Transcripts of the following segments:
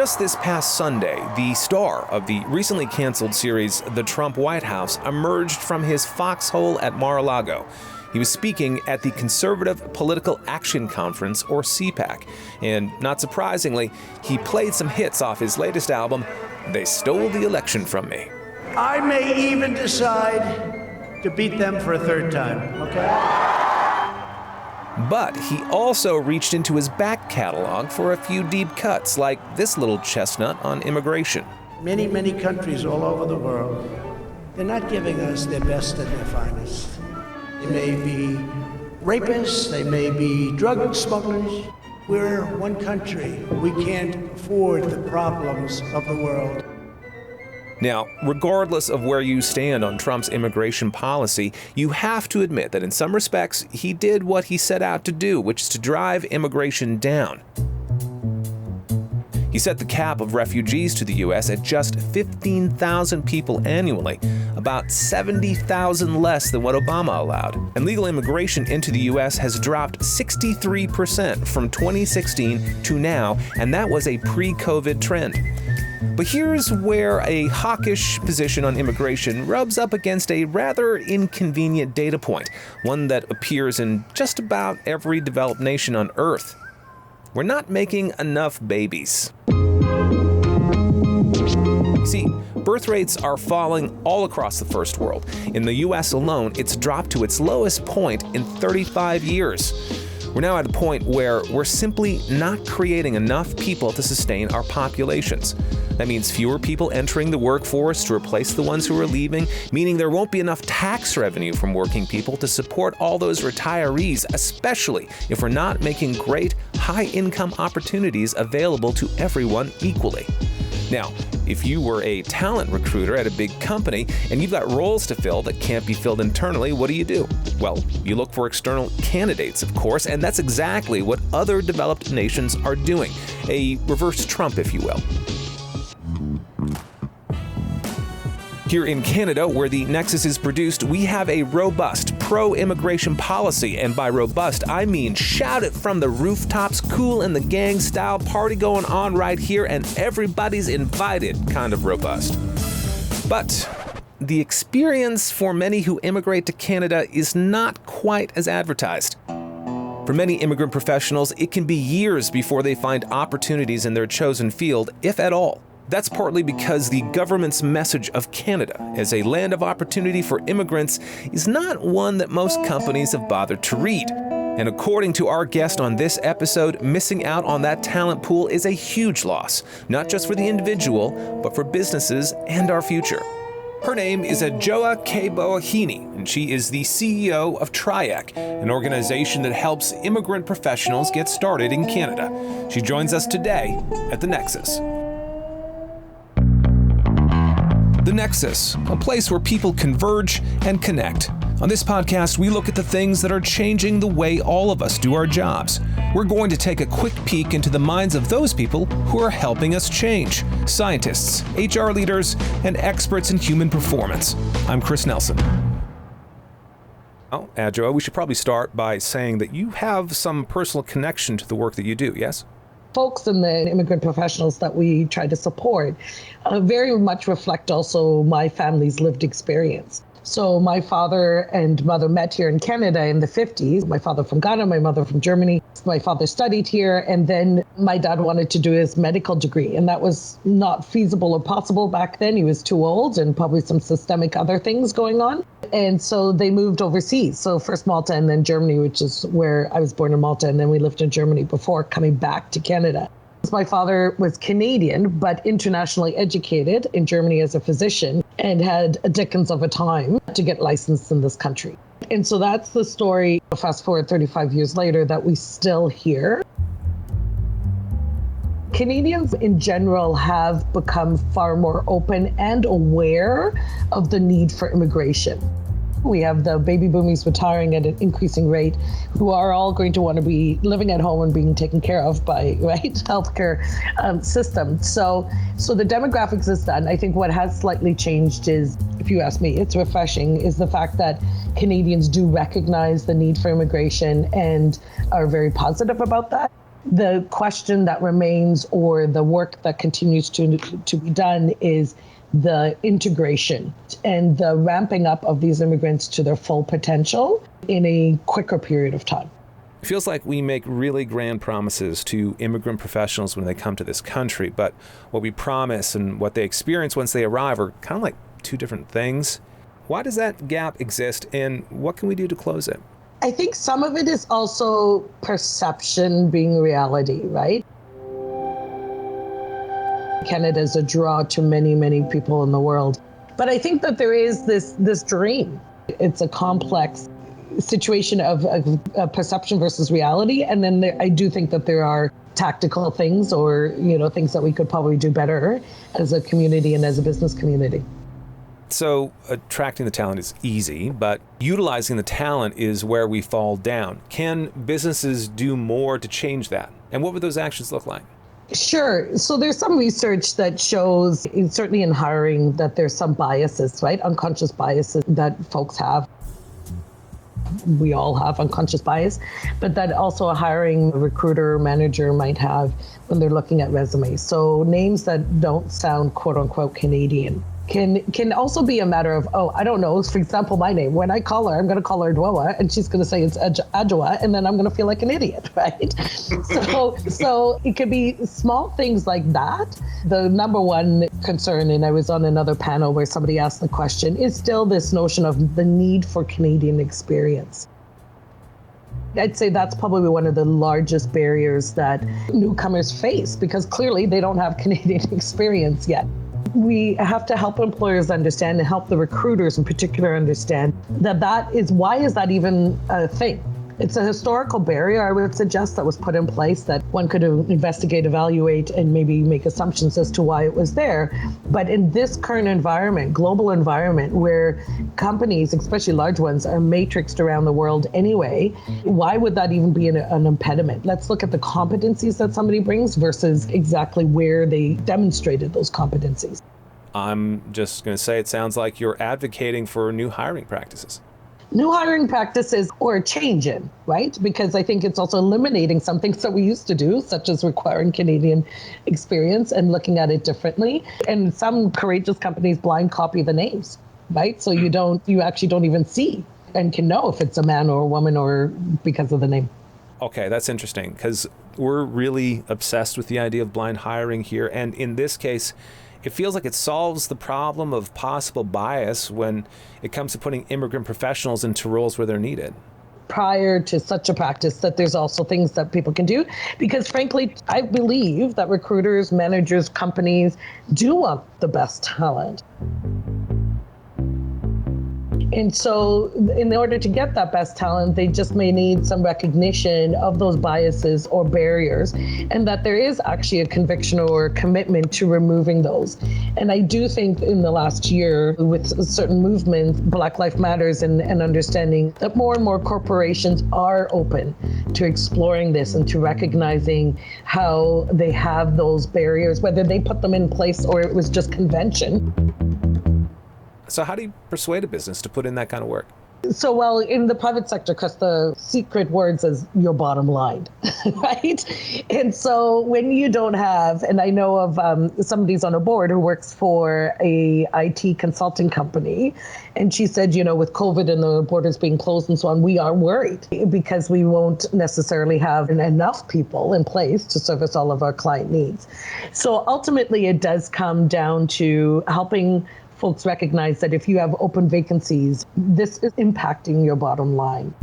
just this past Sunday, the star of the recently canceled series The Trump White House emerged from his foxhole at Mar-a-Lago. He was speaking at the Conservative Political Action Conference, or CPAC, and not surprisingly, he played some hits off his latest album, They Stole the Election From Me. I may even decide to beat them for a third time, okay? But he also reached into his back catalog for a few deep cuts, like this little chestnut on immigration. Many, many countries all over the world, they're not giving us their best and their finest. They may be rapists, they may be drug smugglers. We're one country. We can't afford the problems of the world. Now, regardless of where you stand on Trump's immigration policy, you have to admit that in some respects, he did what he set out to do, which is to drive immigration down. He set the cap of refugees to the U.S. at just 15,000 people annually, about 70,000 less than what Obama allowed. And legal immigration into the U.S. has dropped 63% from 2016 to now, and that was a pre-COVID trend. But here's where a hawkish position on immigration rubs up against a rather inconvenient data point, one that appears in just about every developed nation on Earth. We're not making enough babies. See, birth rates are falling all across the first world. In the U.S. alone, it's dropped to its lowest point in 35 years. We're now at a point where we're simply not creating enough people to sustain our populations. That means fewer people entering the workforce to replace the ones who are leaving, meaning there won't be enough tax revenue from working people to support all those retirees, especially if we're not making great, high-income opportunities available to everyone equally. Now, if you were a talent recruiter at a big company and you've got roles to fill that can't be filled internally, what do? Well, you look for external candidates, of course, and that's exactly what other developed nations are doing. A reverse Trump, if you will. Here in Canada, where the Nexus is produced, we have a robust pro-immigration policy. And by robust, I mean shout it from the rooftops, cool in the gang style, party going on right here, and everybody's invited kind of robust. But the experience for many who immigrate to Canada is not quite as advertised. For many immigrant professionals, it can be years before they find opportunities in their chosen field, if at all. That's partly because the government's message of Canada as a land of opportunity for immigrants is not one that most companies have bothered to read. And according to our guest on this episode, missing out on that talent pool is a huge loss, not just for the individual, but for businesses and our future. Her name is Adwoa K. Buahene, and she is the CEO of TRIEC, an organization that helps immigrant professionals get started in Canada. She joins us today at the Nexus. The Nexus, a place where people converge and connect. On this podcast, we look at the things that are changing the way all of us do our jobs. We're going to take a quick peek into the minds of those people who are helping us change. Scientists, HR leaders, and experts in human performance. I'm Chris Nelson. Oh, Adwoa, we should probably start by saying that you have some personal connection to the work that you do, yes? Folks and the immigrant professionals that we try to support very much reflect also my family's lived experience. So my father and mother met here in Canada in the 50s. My father from Ghana, my mother from Germany. My father studied here, and then my dad wanted to do his medical degree, and that was not feasible or possible back then. He was too old and probably some systemic other things going on. And so they moved overseas. So first Malta and then Germany, which is where I was born in Malta, and then we lived in Germany before coming back to Canada. My father was Canadian, but internationally educated in Germany as a physician and had a dickens of a time to get licensed in this country. And so that's the story, fast forward 35 years later, that we still hear. Canadians in general have become far more open and aware of the need for immigration. We have the baby boomers retiring at an increasing rate who are all going to want to be living at home and being taken care of by healthcare system. So the demographics is done. I think what has slightly changed is, if you ask me, it's refreshing, is the fact that Canadians do recognize the need for immigration and are very positive about that. The question that remains, or the work that continues to be done, is the integration and the ramping up of these immigrants to their full potential in a quicker period of time. It feels like we make really grand promises to immigrant professionals when they come to this country, but what we promise and what they experience once they arrive are kind of like two different things. Why does that gap exist, and what can we do to close it? I think some of it is also perception being reality, right? Canada is a draw to many, many people in the world. But I think that there is this dream. It's a complex situation of perception versus reality. And then I do think that there are tactical things, or, things that we could probably do better as a community and as a business community. So attracting the talent is easy, but utilizing the talent is where we fall down. Can businesses do more to change that? And what would those actions look like? Sure. So there's some research that shows, certainly in hiring, that there's some biases, right? Unconscious biases that folks have. We all have unconscious bias, but that also a hiring recruiter manager might have when they're looking at resumes. So names that don't sound quote unquote Canadian can also be a matter of, I don't know. For example, my name, when I call her, I'm going to call her Adwoa, and she's going to say it's Adwoa, and then I'm going to feel like an idiot, right? So it could be small things like that. The number one concern, and I was on another panel where somebody asked the question, is still this notion of the need for Canadian experience. I'd say that's probably one of the largest barriers that newcomers face, because clearly they don't have Canadian experience yet. We have to help employers understand, and help the recruiters in particular understand that is, why is that even a thing? It's a historical barrier, I would suggest, that was put in place that one could investigate, evaluate, and maybe make assumptions as to why it was there. But in this current environment, global environment, where companies, especially large ones, are matrixed around the world anyway, why would that even be an impediment? Let's look at the competencies that somebody brings versus exactly where they demonstrated those competencies. I'm just going to say it sounds like you're advocating for new hiring practices. New hiring practices, or a change in, right? Because I think it's also eliminating some things that we used to do, such as requiring Canadian experience and looking at it differently. And some courageous companies blind copy the names, right? So you actually don't even see and can know if it's a man or a woman, or because of the name. Okay, that's interesting, because we're really obsessed with the idea of blind hiring here. And in this case, it feels like it solves the problem of possible bias when it comes to putting immigrant professionals into roles where they're needed. Prior to such a practice, that there's also things that people can do, because frankly, I believe that recruiters, managers, companies do want the best talent. And so in order to get that best talent, they just may need some recognition of those biases or barriers, and that there is actually a conviction or commitment to removing those. And I do think in the last year, with certain movements, Black Lives Matters, and understanding that more and more corporations are open to exploring this and to recognizing how they have those barriers, whether they put them in place or it was just convention. So how do you persuade a business to put in that kind of work? So, well, in the private sector, because the secret words is your bottom line, right? And so when you don't have, and I know of somebody's on a board who works for a IT consulting company, and she said, with COVID and the borders being closed and so on, we are worried because we won't necessarily have enough people in place to service all of our client needs. So ultimately, it does come down to helping folks recognize that if you have open vacancies, this is impacting your bottom line.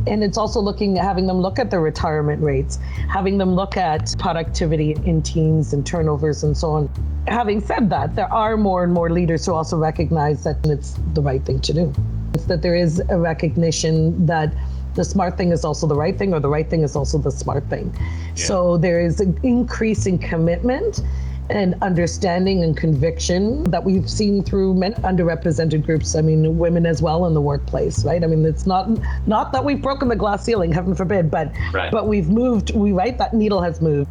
And it's also having them look at the retirement rates, having them look at productivity in teams and turnovers and so on. Having said that, there are more and more leaders who also recognize that it's the right thing to do. It's that there is a recognition that the smart thing is also the right thing, or the right thing is also the smart thing. Yeah. So there is an increasing commitment and understanding and conviction that we've seen through underrepresented groups. I mean, women as well in the workplace, right? I mean, it's not that we've broken the glass ceiling, heaven forbid, but we've moved. That needle has moved.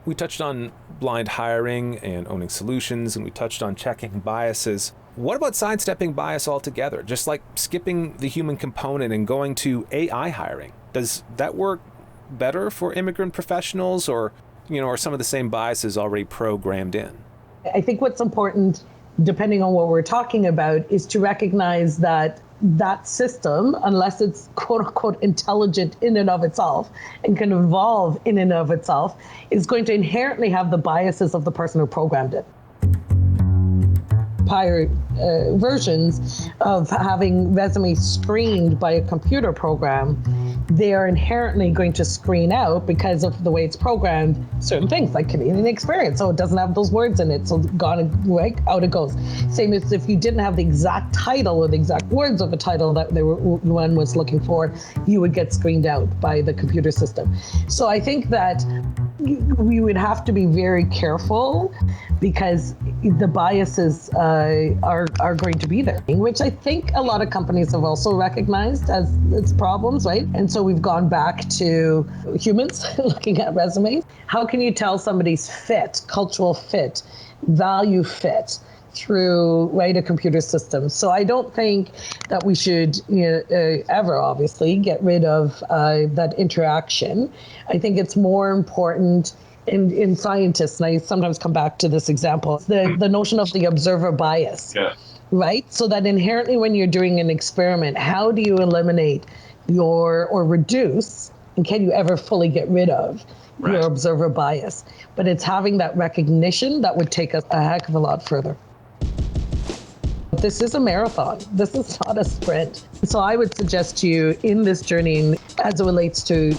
We touched on blind hiring and owning solutions, and we touched on checking biases. what about sidestepping bias altogether? Just like skipping the human component and going to AI hiring. Does that work better for immigrant professionals, or, are some of the same biases already programmed in? I think what's important, depending on what we're talking about, is to recognize that system, unless it's quote unquote intelligent in and of itself and can evolve in and of itself, is going to inherently have the biases of the person who programmed it. Prior versions of having resumes screened by a computer program, they are inherently going to screen out, because of the way it's programmed, certain things like Canadian experience. So it doesn't have those words in it. So gone, right, out it goes. Same as if you didn't have the exact title or the exact words of a title that one was looking for, you would get screened out by the computer system. So I think that we would have to be very careful, because the biases are going to be there, which I think a lot of companies have also recognized as its problems, right? And so we've gone back to humans looking at resumes. How can you tell somebody's fit, cultural fit, value fit through, right, a computer system? So I don't think that we should ever, obviously, get rid of that interaction. I think it's more important in scientists, and I sometimes come back to this example, the notion of the observer bias, right? So that inherently when you're doing an experiment, how do you eliminate or reduce, and can you ever fully get rid of your observer bias? But it's having that recognition that would take us a heck of a lot further. This is a marathon. This is not a sprint. So I would suggest to you, in this journey, as it relates to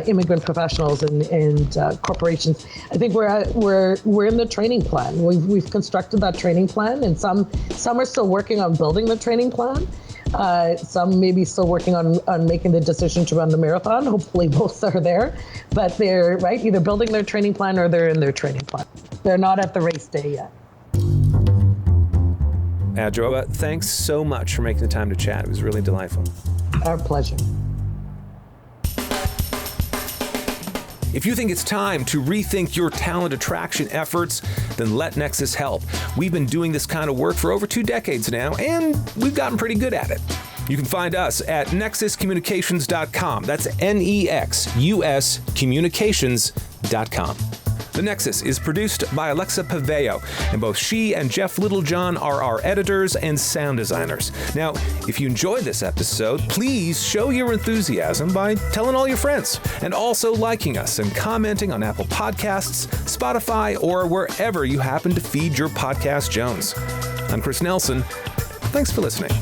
immigrant professionals and corporations, I think we're in the training plan. We've constructed that training plan, and some are still working on building the training plan. Some maybe still working on making the decision to run the marathon. Hopefully both are there, but they're either building their training plan or they're in their training plan. They're not at the race day yet. Adwoa, thanks so much for making the time to chat. It was really delightful. Our pleasure. If you think it's time to rethink your talent attraction efforts, then let Nexus help. We've been doing this kind of work for over 2 decades now, and we've gotten pretty good at it. You can find us at nexuscommunications.com. That's NEXUS communications.com. The Nexus is produced by Alexa Paveo, and both she and Jeff Littlejohn are our editors and sound designers. Now, if you enjoyed this episode, please show your enthusiasm by telling all your friends, and also liking us and commenting on Apple Podcasts, Spotify, or wherever you happen to feed your podcast Jones. I'm Chris Nelson. Thanks for listening.